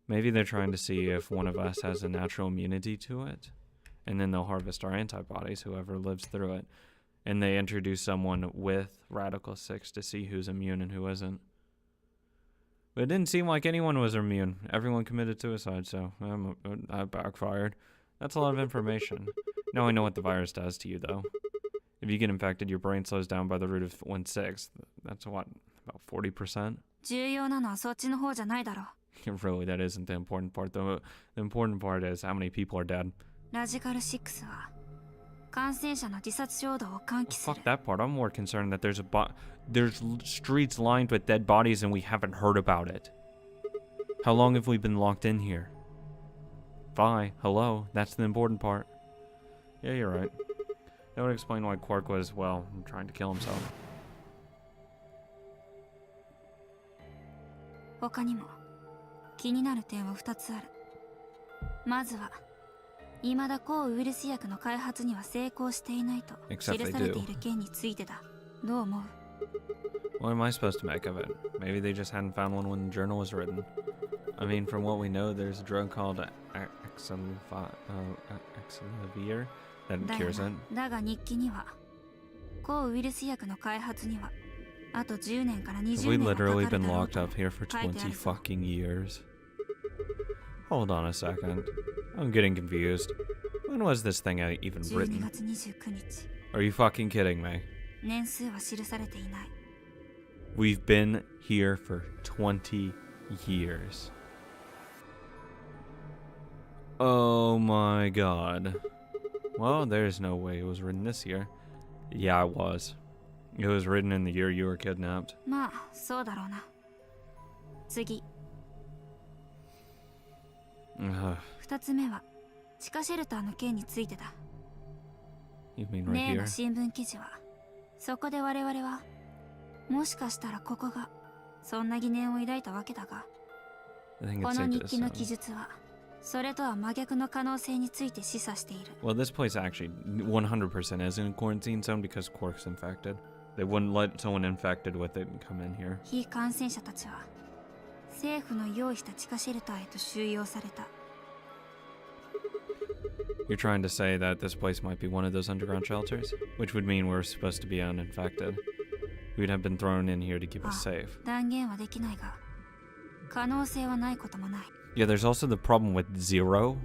Maybe they're trying to see if one of us has a natural immunity to it. And then they'll harvest our antibodies, whoever lives through it. And they introduce someone with Radical 6 to see who's immune and who isn't. But it didn't seem like anyone was immune. Everyone committed suicide, so I backfired. That's a lot of information. Now I know what the virus does to you, though. If you get infected, your brain slows down by the root of 1/6. That's what, about 40%? Really, that isn't the important part, though. The important part is how many people are dead. Fuck that part. I'm more concerned that there's streets lined with dead bodies and we haven't heard about it. How long have we been locked in here? Hello, that's the important part. Yeah, you're right. That would explain why Quark was, well, trying to kill himself. 他にも気になる点は2つある。まずは、未だ抗ウイルス薬の開発には成功していないと記されている件についてだ。どう思う？ What am I supposed to make of it? Maybe they just hadn't found one when the journal was written. I mean, from what we know, there's a drug called Xelavir that cures it. だが日記には、抗ウイルス薬の開発にはあと10年から20 Have we 年がかか literally るだ been ろう locked と up here for 書いてあ 20 るぞ。 fucking years? Hold on a second. I'm getting confused. When was this thing even 12 written? 月29日。 Are you fucking kidding me? 年数は記されていない。 We've been here for 20 years. Oh my god. Well, there's no way it was written this year. Yeah, it was. It was written in the year you were kidnapped. まあ、そうだろうな。次。2つ目は、地下シェルターの件についてだ。You mean right 例 here? の新聞記事は、そこで我々は、もしかしたらここが、そんな疑念を抱いたわけだが、 I think こ it's の safe 日 to 記の記 assume. 述は、それとは真逆の可能性について示唆している。Well, this place actually 100% is in a quarantine zone because Quark's infected. They wouldn't let someone infected with it come in here. 非感染者たちは、政府の用意した地下シェルターへと収容された。 You're trying to say that this place might be one of those underground shelters? Which would mean we're supposed to be uninfected. We'd have been thrown in here to keep us safe. 断言はできないが、可能性はないこともない。 Yeah, there's also the problem with Zero.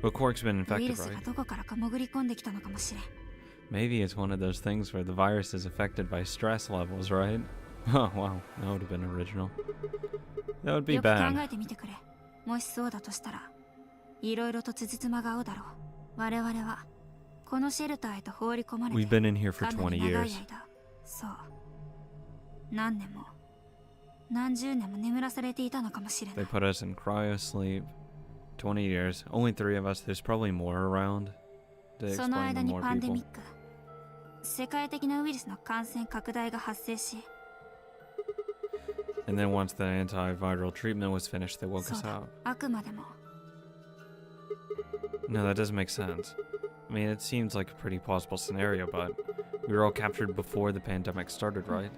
But Quark's been ウイ infected, ルスが right? どこからか潜り込んできたのかもしれん。 Maybe it's one of those things where the virus is affected by stress levels, right? Oh, wow. That would have been original. That would be よく考 bad. えてみてくれ。もしそうだとしたら、いろいろと辻褄が合うだろう。我々は、このシェルターへと放り込まれ We've て、 been in here for かなり 20 長い years. 間、そう。何年も、何十年も眠らされていたのかもしれな They い。 put us in cryo sleep. 20 years. Only 3 of us. There's probably more around. To その explain 間 to に more パンデミ people. ック、世界的なウイルスの感染拡大が発生し、 And then once the antiviral treatment was finished, they woke そう us だ out. あくまでも No, that doesn't make sense. I mean, it seems like a pretty plausible scenario, but we were all captured before the pandemic started, right?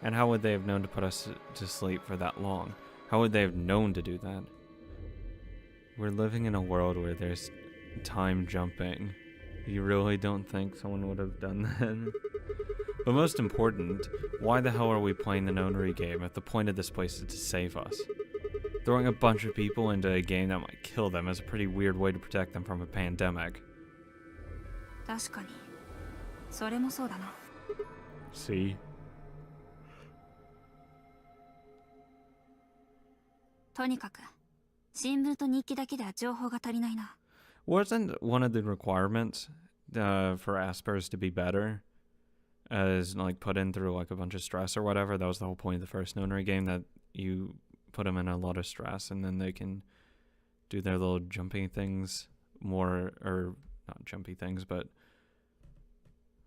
And how would they have known to put us to sleep for that long? How would they have known to do that? We're living in a world where there's time jumping. You really don't think someone would have done that? But most important, why the hell are we playing the Nonary game if the point of this place is to save us? Throwing a bunch of people into a game that might kill them is a pretty weird way to protect them from a pandemic. 確かに、それもそうだな。 See? とにかく、新聞と日記だけでは情報が足りないな。 Wasn't one of the requirements for Aspers to be better as like put in through like a bunch of stress or whatever? That was the whole point of the first Nonary game, that you put them in a lot of stress and then they can do their little jumping things more, or not jumpy things, but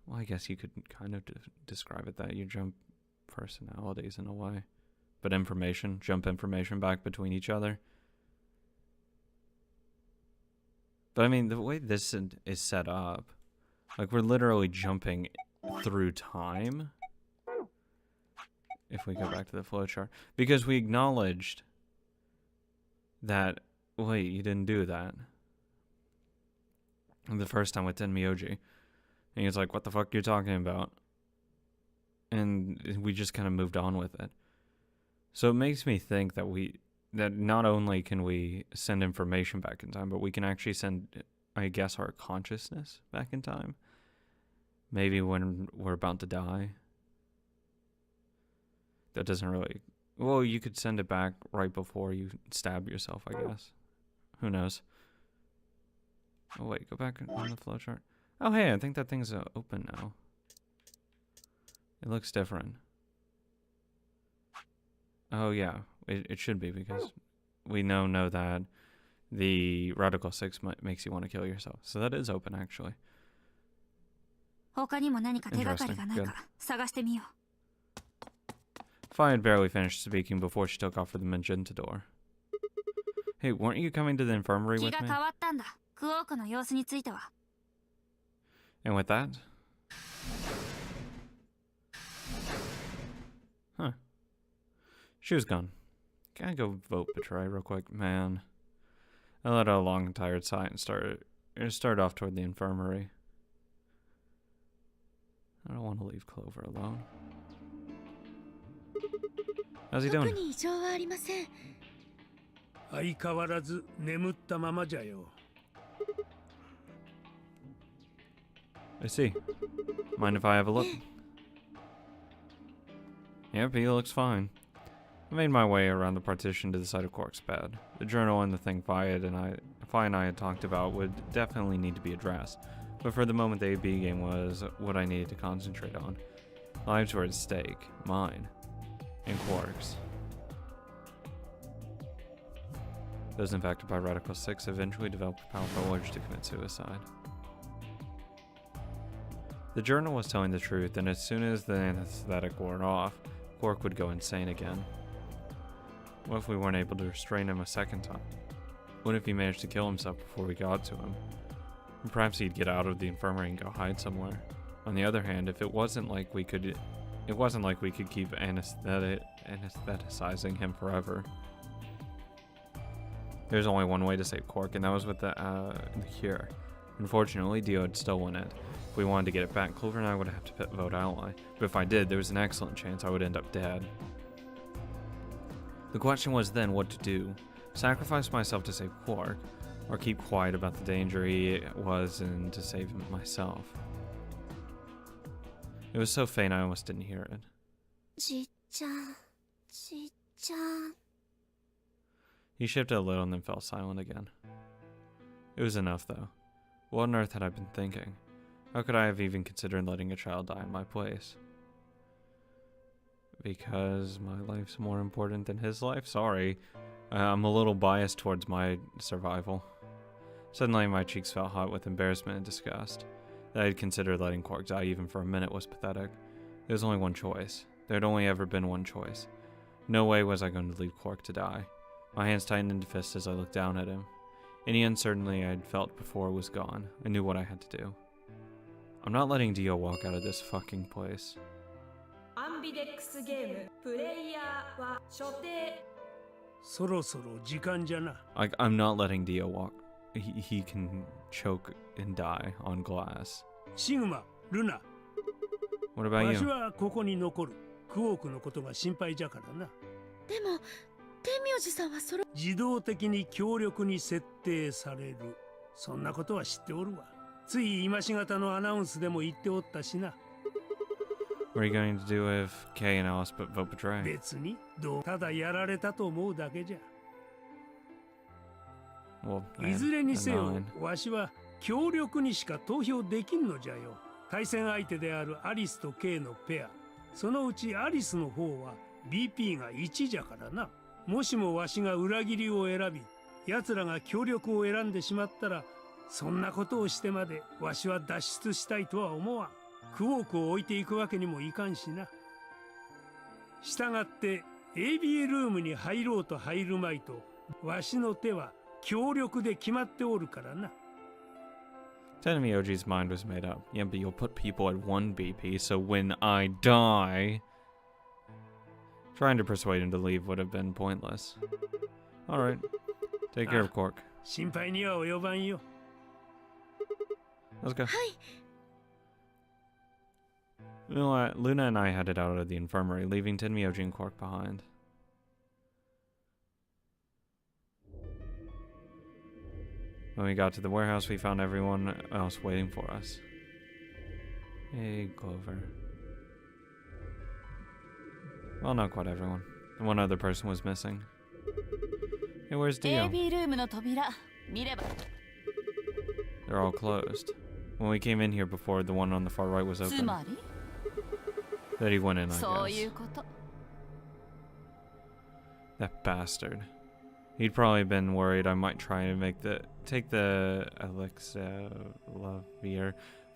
well, I guess you could kind of describe it that you jump personalities in a way, but jump information back between each other. But I mean, the way this is set up, like we're literally jumping through time. If we go back to the flowchart, because we acknowledged that, wait, you didn't do that. The first time with Tenmyoji. And he's like, what the fuck are you talking about? And we just kind of moved on with it. So it makes me think that that not only can we send information back in time, but we can actually send, I guess, our consciousness back in time. Maybe when we're about to die. That doesn't really... Well, you could send it back right before you stab yourself, I guess. Who knows? Oh, wait, go back on the flowchart. Oh, hey, I think that thing's open now. It looks different. Oh, yeah, it should be, because we know that the Radical 6 makes you want to kill yourself. So that is open, actually. Interesting. Good. Fi had barely finished speaking before she took off for the magenta door. Hey, weren't you coming to the infirmary with me? And with that? Huh. She was gone. Can I go vote betray real quick? Man. I let out a long and tired sigh and started off toward the infirmary. I don't want to leave Clover alone. How's he doing? I see. Mind if I have a look? Yep, he looks fine. I made my way around the partition to the side of Quark's bed. The journal and the thing Fi and I had talked about would definitely need to be addressed, but for the moment the AB game was what I needed to concentrate on. Lives were at stake, mine, and Quark's. Those infected by Radical 6 eventually developed a powerful urge to commit suicide. The journal was telling the truth, and as soon as the anesthetic wore off, Quark would go insane again. What if we weren't able to restrain him a second time? What if he managed to kill himself before we got to him? And perhaps he'd get out of the infirmary and go hide somewhere. On the other hand, if it wasn't like we could keep anesthetizing him forever. There's only one way to save Quark, and that was with the cure. Unfortunately, Dio had stolen it. If we wanted to get it back, Clover and I would have to vote ally. But if I did, there was an excellent chance I would end up dead. The question was then what to do. Sacrifice myself to save Quark, or keep quiet about the danger he was in to save myself. It was so faint I almost didn't hear it. He shifted a little and then fell silent again. It was enough, though. What on earth had I been thinking? How could I have even considered letting a child die in my place? Because my life's more important than his life? Sorry. I'm a little biased towards my survival. Suddenly my cheeks felt hot with embarrassment and disgust. That I had considered letting Quark die even for a minute was pathetic. There was only one choice. There had only ever been one choice. No way was I going to leave Quark to die. My hands tightened into fists as I looked down at him. Any uncertainty I had felt before was gone. I knew what I had to do. I'm not letting Dio walk out of this fucking place. I'm not letting Dio walk. He can choke and die on glass. What about you? What are you going to do if Kay and Alice vote betray? Well, man, わしは協力にしか投票できんのじゃよ。対戦相手であるアリスと K のペア。そのうちアリスの方は BP が1じゃからな。もしもわしが裏切りを選び、奴らが協力を選んでしまったら、そんなことをしてまでわしは脱出したいとは思わん。クォークを置いていくわけにもいかんしな。したがって ABA ルームに入ろうと入るまいと、わしの手は協力で決まっておるからな。Tenmyoji's mind was made up. Yeah, but you'll put people at 1 BP, so when I die... Trying to persuade him to leave would have been pointless. Alright. Take care of Cork. 心配には及ばんよ。 Let's go. はい。 Luna and I headed out of the infirmary, leaving Tenmyoji and Cork behind. When we got to the warehouse, we found everyone else waiting for us. Hey, Clover. Well, not quite everyone. One other person was missing. Hey, where's Dio? They're all closed. When we came in here before, the one on the far right was open. That he went in, I guess. That bastard. He'd probably been worried I might try and take the elixir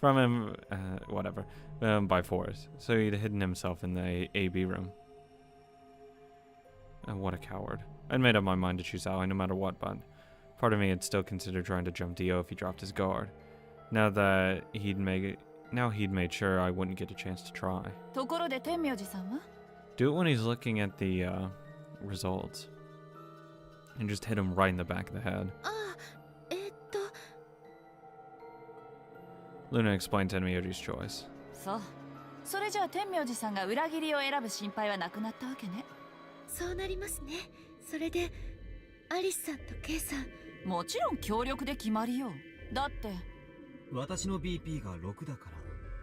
from him, whatever, by force. So he'd hidden himself in the AB room. What a coward. I'd made up my mind to choose Ally no matter what, but part of me had still considered trying to jump Dio if he dropped his guard. Now he'd made sure I wouldn't get a chance to try. Do it when he's looking at the results. And just hit him right in the back of the head. Luna explained Tenmyoji's choice. それじゃあ天明寺さんが裏切りを選ぶ心配はなくなったわけね。そうなりますね。それでアリスさんとケイさん。もちろん協力で決まりよ。だって私の BP が6だか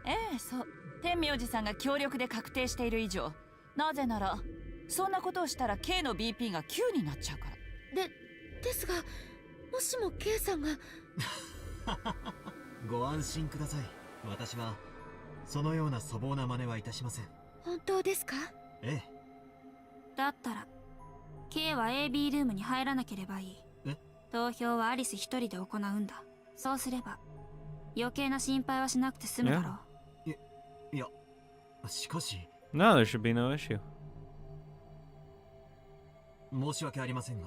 ら。ええ、そう。天明寺さんが協力で確定している以上、なぜならそんなことをしたら K の BP が9になっちゃうから。ですが、もしも K さんがご安心ください。私はそのような粗暴な真似はいたしません。本当ですか？ええ。だったら K は AB ルームに入らなければいい。投票はアリス一人で行うんだ。そうすれば余計な心配はしなくて済むだろう。いや、しかし。No, there should be no issue. 申し訳ありませんが、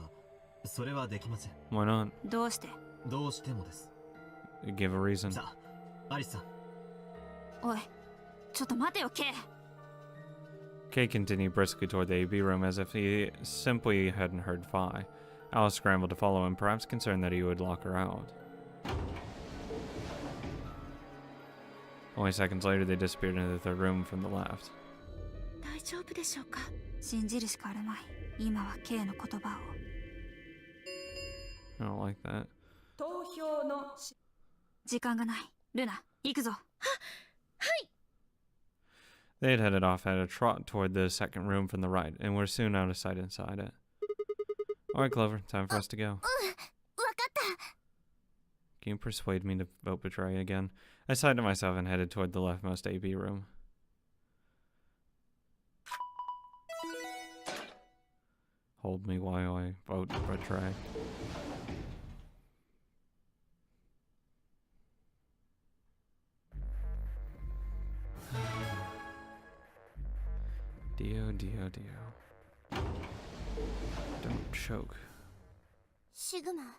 それはできません。Why not? どうして？どうしてもです。Give a reason. さあ、アリスさん。おい、ちょっと待てよ、K. Kay continued briskly toward the AB room as if he simply hadn't heard Phi. Alice scrambled to follow him, perhaps concerned that he would lock her out. Only seconds later, they disappeared into the third room from the left. 大丈夫でしょうか？信じるしかあるまい。今は K の言葉を。I don't like that. 投票の時間がない。ルナ、行くぞ。は、はい。 They had headed off at a trot toward the second room from the right, and were soon out of sight inside it. Alright, Clover, time for us to go. わかった。 Can you persuade me to vote betray again? I sighed to myself and headed toward the leftmost AB room. Hold me while I vote betray. Dio, Dio, Dio. Don't choke. Sigma.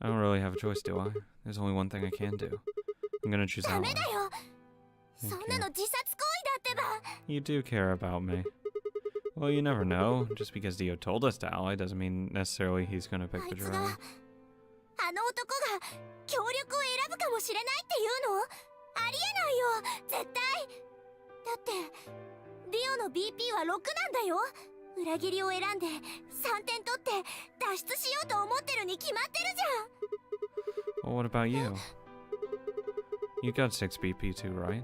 I don't really have a choice, do I? There's only one thing I can do. I'm gonna choose Ally. You do care about me. Well, you never know. Just because Dio told us to ally doesn't mean necessarily he's gonna pick the betray. あの男が協力を選ぶかもしれないっていうの？ありえないよ、絶対。だってディオの BP は6なんだよ。裏切りを選んで3点取って脱出しようと思ってるに決まってるじゃん。 Well, what about you? You got 6 BP too, right?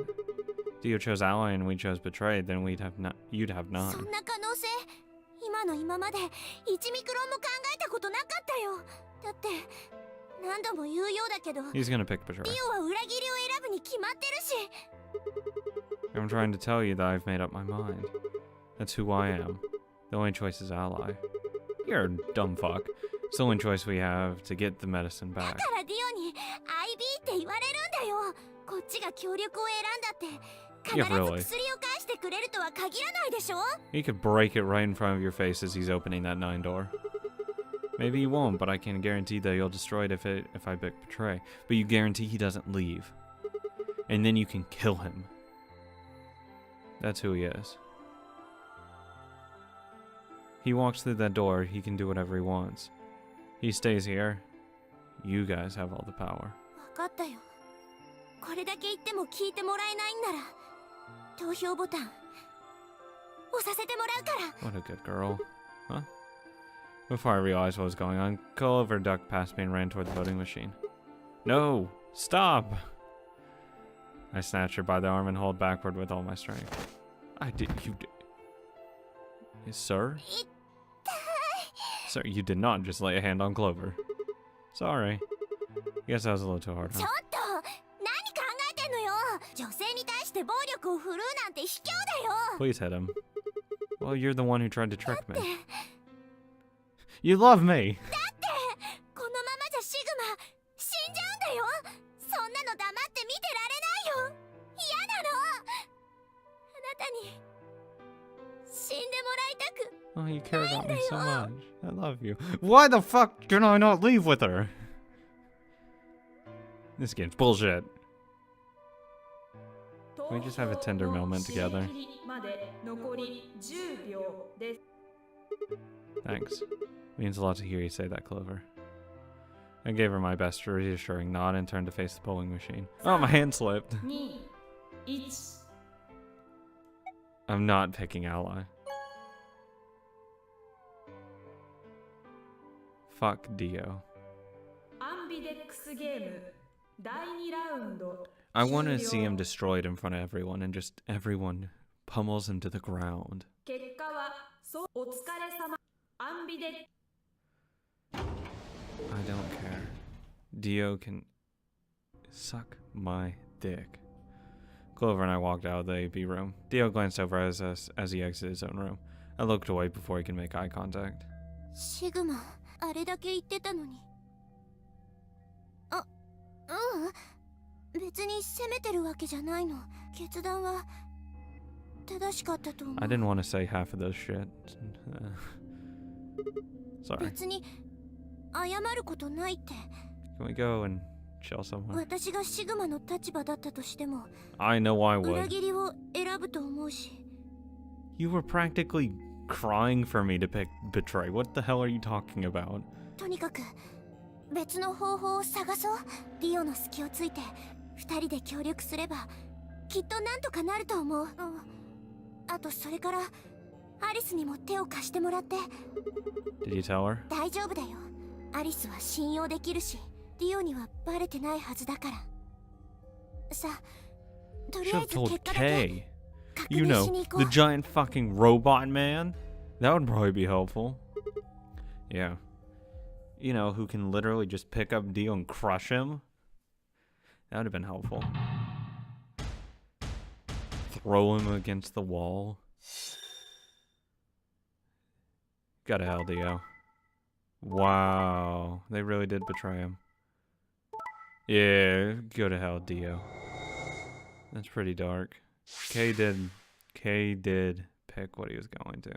Dio chose ally and we chose betray, then you'd have 9. そんな可能性、今まで1ミクロンも考えたことなかったよ。だって何度も言うようだけど、 He's gonna pick betray. ディオは裏切りを選ぶに決まってるし。 I'm trying to tell you that I've made up my mind. That's who I am. The only choice is ally. You're a dumb fuck. It's the only choice we have to get the medicine だ back. からディオに IB って言われるんだよ。こっちが協力を選んだって必ず Yeah, really. 薬を返してくれるとは限らないでしょ。 He could break it right in front of your face as he's opening that 9 door. Maybe he won't, but I can guarantee that you'll destroy it if I pick betray. But you guarantee he doesn't leave. And then you can kill him. That's who he is. He walks through that door, he can do whatever he wants. He stays here. You guys have all the power. 分かったよ。これだけ言っても聞いてもらえないんなら、投票ボタン押させてもらうから。 What a good girl. Huh? Before I realized what was going on, Clover ducked past me and ran toward the voting machine. No! Stop! I snatched her by the arm and hauled backward with all my strength. You did. Sir? Sir, you did not just lay a hand on Clover. Sorry. Guess that was a little too hard, ち huh? ょっと何考えてんのよ。女性に対して暴力を振るうなんて卑怯だよ。 Please hit him. Well, you're the one who tried to trick me. You love me! だってこのままじゃシグマ死んじゃうんだよ。そんなの黙って見てられないよ。嫌なの。あなたに死んでもらいたく。 Oh, you care about me so much. I love you. Why the fuck can I not leave with her? This game's bullshit. We just have a tender moment together. Thanks. Means a lot to hear you say that, Clover. I gave her my best reassuring nod and turned to face the polling machine. Oh, my hand slipped. I'm not picking ally. Fuck Dio. I want to see him destroyed in front of everyone and just everyone pummels him to the ground. I don't care. Dio can suck my dick. Clover and I walked out of the AP room. Dio glanced over at us as he exited his own room. I looked away before he could make eye contact. シグマ、あれだけ言ってたのに。別に責めてるわけじゃないの。決断は正しかったと思う。 I didn't want to say half of those shit. Sorry. 別に謝ることないって。 Can we go and chill somewhere? 私がシグマの立場だったとしても、 I know I 裏 would. 切りを選ぶと思うし。 You were practically crying for me to pick betray. What the hell are you talking about? とにかく別の方法を探そう。ディオの隙をついて二人で協力すればきっとなんとかなると思う。あとそれからアリスにも手を貸してもらって。 Did you tell her? 大丈夫だよ。アリスは信用できるし、ディオにはバレてないはずだから。さあ、とり Should あえ have ず told 結果だけ Kay. 確 You 認し know, に行こ the う。 giant fucking robot man? That would probably be helpful. Yeah. You know, who can literally just pick up Dio and crush him? That would have been helpful. Throw him against the wall. Go to hell, Dio. Wow. They really did betray him. Yeah, go to hell, Dio. That's pretty dark. Kay did pick what he was going to.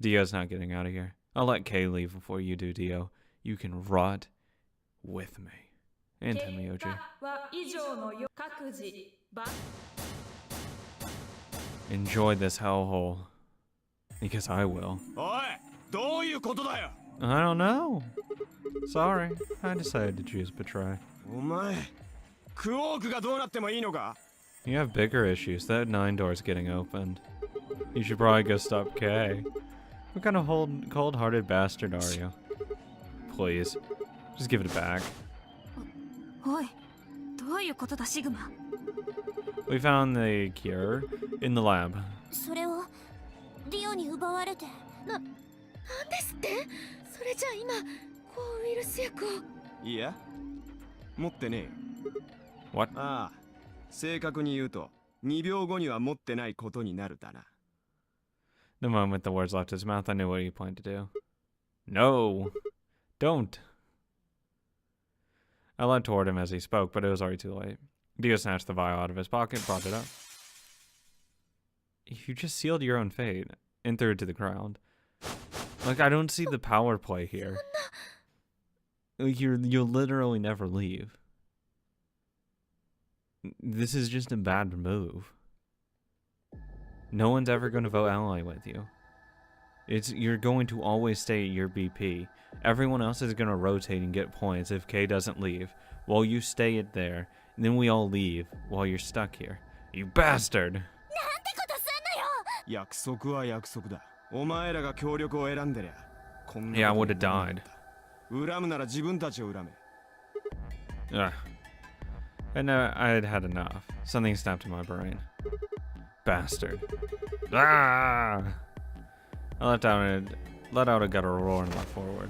Dio's not getting out of here. I'll let Kay leave before you do, Dio. You can rot with me. And Temioji. Enjoy this hellhole. Because I will. I don't know. Sorry. I decided to choose betray. You have bigger issues. That 9 door's getting opened. You should probably go stop Kay. What kind of cold-hearted bastard are you? Please. Just give it back. おい、どういうことだシグマ。 We found the cure in the lab. それをディオに奪われて。なんですって？それじゃあ今抗ウイルス薬を。いや、持ってねえ。 What? ああ、正確に言うと2秒後には持ってないことになるだな。 The moment the words left his mouth, I knew what he planned to do. No! Don't! I led toward him as he spoke, but it was already too late. Dio snatched the vial out of his pocket, brought it up. You just sealed your own fate and threw it to the ground. Like, I don't see the power play here. Like, you'll literally never leave. This is just a bad move. No one's ever going to vote ally with you. You're going to always stay at your BP. Everyone else is going to rotate and get points if Kay doesn't leave, while you stay it there, and then we all leave while you're stuck here. You bastard! 約束は約束だ。お前らが協力を選んでりゃ、こんな Yeah, I こ would と have に died. 恨むなら自分たちを恨め。Ugh. And I'd had enough. Something snapped in my brain. Bastard. Ah! I let out a guttural roar and leapt forward,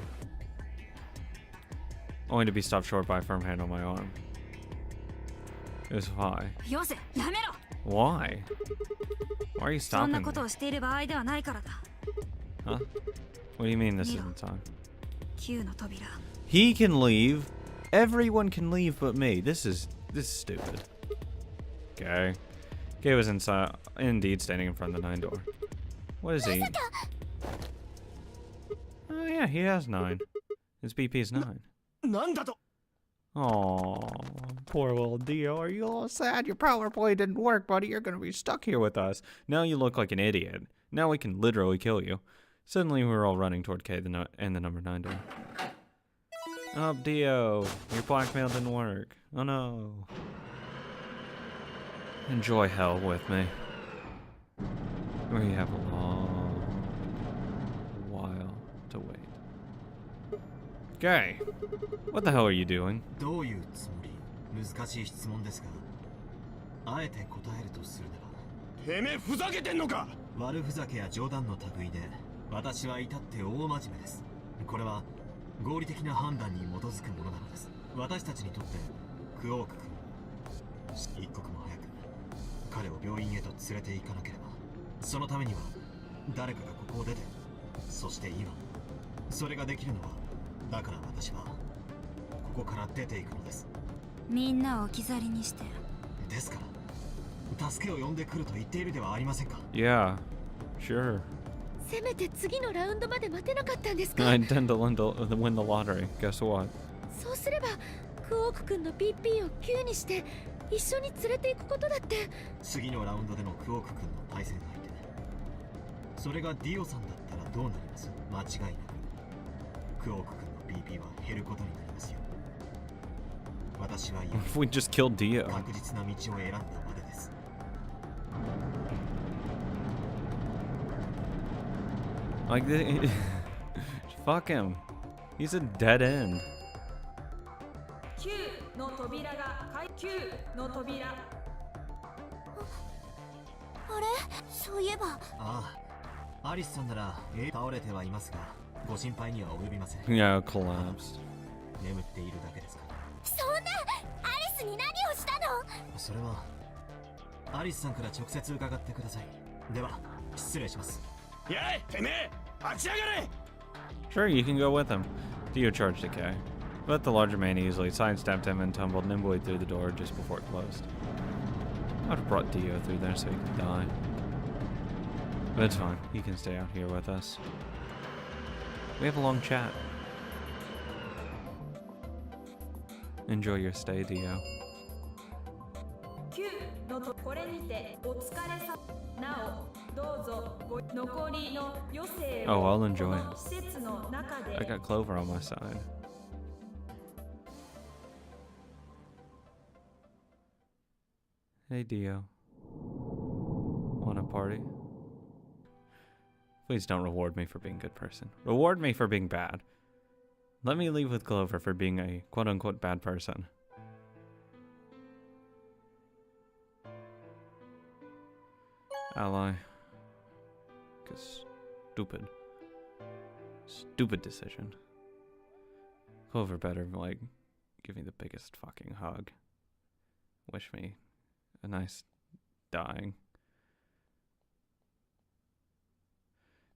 only to be stopped short by a firm hand on my arm. It was why. よせ、やめろ。 Why? Why are you そんな stopping こと me? をしている場合ではないからだ。 Huh? What do you mean this Mira. isn't time? 9の扉。 He can leave. Everyone can leave but me. This is stupid. Okay. Gay was indeed standing in front of the 9 door. What is he? Oh yeah, he has 9. His BP is 9. なんだと。 Oh, poor little Dio. Are you all sad? Your power play didn't work, buddy. You're gonna be stuck here with us. Now you look like an idiot. Now we can literally kill you. Suddenly we were all running toward K and the number 9 door. Oh, Dio. Your blackmail didn't work. Oh no. Enjoy hell with me. We have a long while to wait. Gay, what the hell are you doing? どういうつもり？難しい質問ですが、あえて答えるとするなら。てめえふざけてんのか。悪ふざけや冗談の類で、私は至って大真面目です。これは合理的な判断に基づくものなのです。私たちにとってクオーク君、一刻も早く彼を病院へと連れて行かなければ。そのためには誰かがここを出て、そして今、それができるのは、だから私はここから出ていくのです。みんなを置き去りにして。ですから、助けを呼んでくると言っているではありませんか。Yeah, sure. せめて次のラウンドまで待てなかったんですか。 I intend to win the lottery. Guess what? そうすればクオーク君の BP を9にして一緒に連れて行くことだって。次のラウンドでのクオーク君の対戦相手、それがディオさんだったらどうなります。間違いなくクオーク君の BP は減ることになりますよ。私は今 If we just killed Dio. 確実な道を選んだまでです。 Like, fuck him. He's a dead end. 9の扉が9の扉。あれ、そういえば。ああ、アリスさんなら倒れてはいますが、ご心配には及びません。 Yeah, collapsed. 眠っているだけですから。そんなアリスに何をしたの。それはアリスさんから直接伺ってください。では失礼します。やい、てめえ、立ち上がれ。 Sure, you can go with him. Dio charged at Kay, but the larger man easily sidestepped him and tumbled nimbly through the door just before it closed. I would have brought Dio through there so he could die. But it's fine. He can stay out here with us. We have a long chat. Enjoy your stay, Dio. 9のとこれにてお疲れさ。なおどうぞご残りの余生 Oh, を I'll enjoy この it. 施設の中で。 I got Clover on my side. Hey, Dio. Wanna party? Please don't reward me for being a good person. Reward me for being bad. Let me leave with Clover for being a quote-unquote bad person. Ally. 'Cause stupid. Stupid decision. Clover better, like, give me the biggest fucking hug. Wish me a nice dying.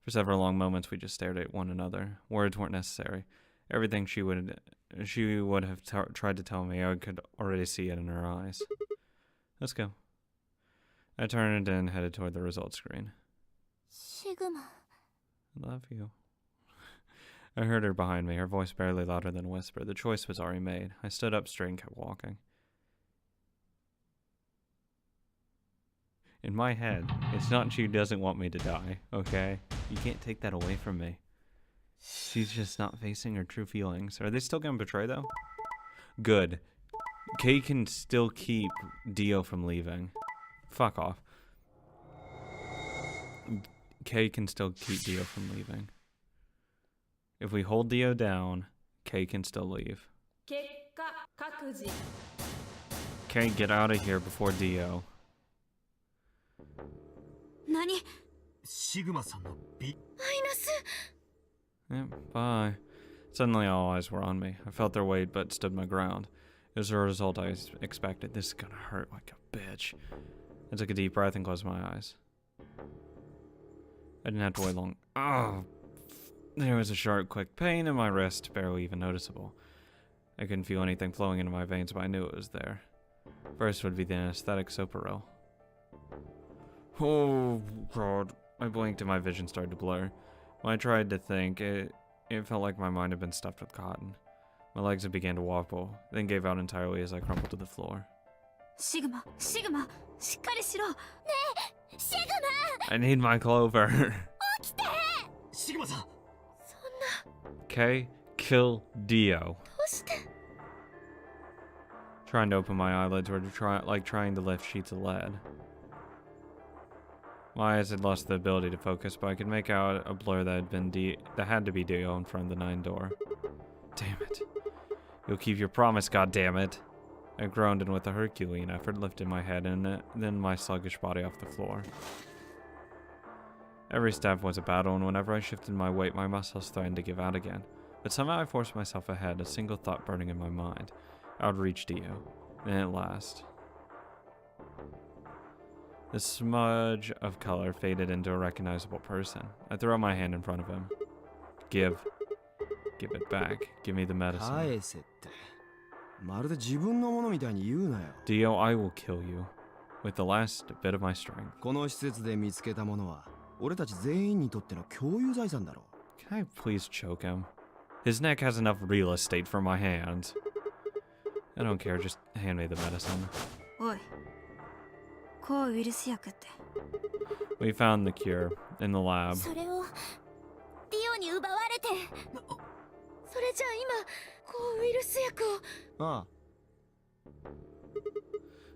For several long moments, we just stared at one another. Words weren't necessary. Everything she would have tried to tell me, I could already see it in her eyes. Let's go. I turned and headed toward the results screen. シグマ。 Love you. I heard her behind me, her voice barely louder than a whisper. The choice was already made. I stood up straight and kept walking. In my head, it's not she doesn't want me to die, okay? You can't take that away from me. She's just not facing her true feelings. Are they still gonna betray though? Good. Kay can still keep Dio from leaving. Fuck off. Kay can still keep Dio from leaving. If we hold Dio down, Kay can still leave. Kay, get out of here before Dio. 何？シグマさんのビ Yeah, bye. Suddenly all eyes were on me. I felt their weight but stood my ground. It was the result I expected. This is gonna hurt like a bitch. I took a deep breath and closed my eyes. I didn't have to wait long. Oh, there was a sharp, quick pain in my wrist, barely even noticeable. I couldn't feel anything flowing into my veins, but I knew it was there. First would be the anesthetic Soparil. Oh, God. I blinked and my vision started to blur. When I tried to think, it felt like my mind had been stuffed with cotton. My legs began to wobble, then gave out entirely as I crumpled to the floor. Sigma, しっかりしろ。ねえ、シグマ。 I need my clover. 起きて。シグマさん Okay, kill Dio. どうして？ Trying to open my eyelids were like trying to lift sheets of lead. My eyes had lost the ability to focus, but I could make out a blur that had to be Dio in front of the 9 door. Damn it. You'll keep your promise, goddammit. I groaned and with a Herculean effort lifted my head and then my sluggish body off the floor. Every step was a battle, and whenever I shifted my weight, my muscles threatened to give out again. But somehow I forced myself ahead, a single thought burning in my mind. I would reach Dio. Then at last. The smudge of color faded into a recognizable person. I threw out my hand in front of him. Give it back. Give me the medicine. 返せって。まるで自分のものみたいに言うなよ。 Dio, I will kill you. With the last bit of my strength. この施設で見つけたものは、俺たち全員にとっての共有財産だろう。 Can I please choke him? His neck has enough real estate for my hands. I don't care, just hand me the medicine. おい。抗ウイルス薬って。 We found the cure in the lab. それをディオに奪われて。それじゃあ今抗ウイルス薬を。ああ。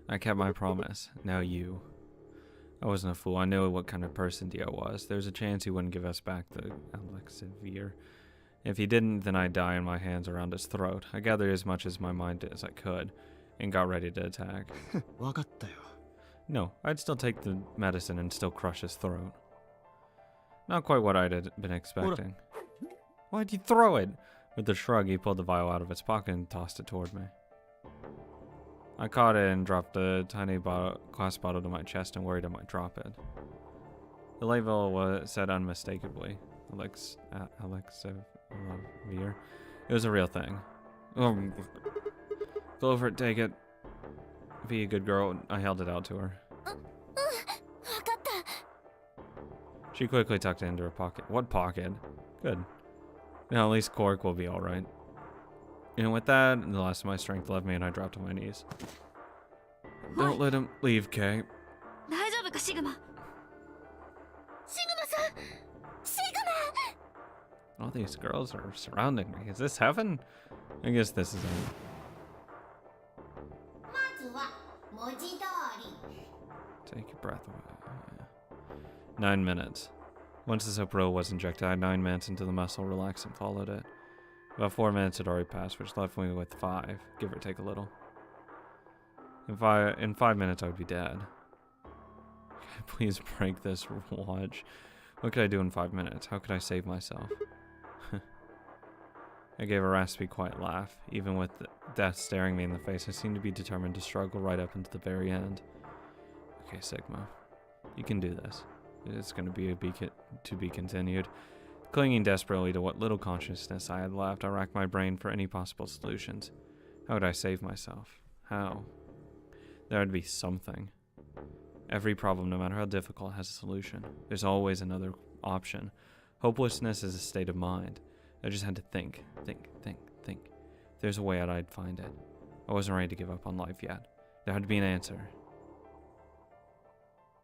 I kept my promise. Now you. I wasn't a fool. I knew what kind of person Dio was. There was a chance he wouldn't give us back the elixir. If he didn't, then I'd die in my hands around his throat. I gathered as much as my mind as I could and got ready to attack. わかったよ。 No, I'd still take the medicine and still crush his throat. Not quite what I'd been expecting. Why'd you throw it? With a shrug, he pulled the vial out of his pocket and tossed it toward me. I caught it and dropped a tiny glass bottle to my chest and worried I might drop it. The label said unmistakably, elixir. It was a real thing. Go over it, take it. Be a good girl. I held it out to her. She quickly tucked it into her pocket. What pocket? Good. Now at least Cork will be alright. And with that, the last of my strength left me and I dropped to my knees. Don't let him leave, Kay. 大丈夫かシグマ。シグマさん。シグマ。 All these girls are surrounding me. Is this heaven? I guess this is it. Take your breath away. 9 minutes. Once the Soparil was injected, I had 9 minutes until the muscle relaxed and followed it. About 4 minutes had already passed, which left me with 5, give or take a little. In 5 minutes, I would be dead. Please break this watch. What could I do in 5 minutes? How could I save myself? I gave a raspy, quiet laugh. Even with death staring me in the face, I seemed to be determined to struggle right up into the very end. Okay, Sigma. You can do this. It's going to be to be continued. Clinging desperately to what little consciousness I had left, I racked my brain for any possible solutions. How would I save myself? How? There would be something. Every problem, no matter how difficult, has a solution. There's always another option. Hopelessness is a state of mind. I just had to think. If there's a way out, I'd find it. I wasn't ready to give up on life yet. There had to be an answer.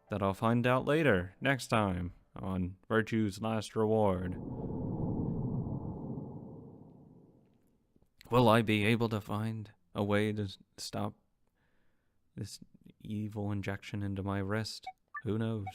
That I'll find out later, next time, on Virtue's last reward. Will I be able to find a way to stop this evil injection into my wrist? Who knows?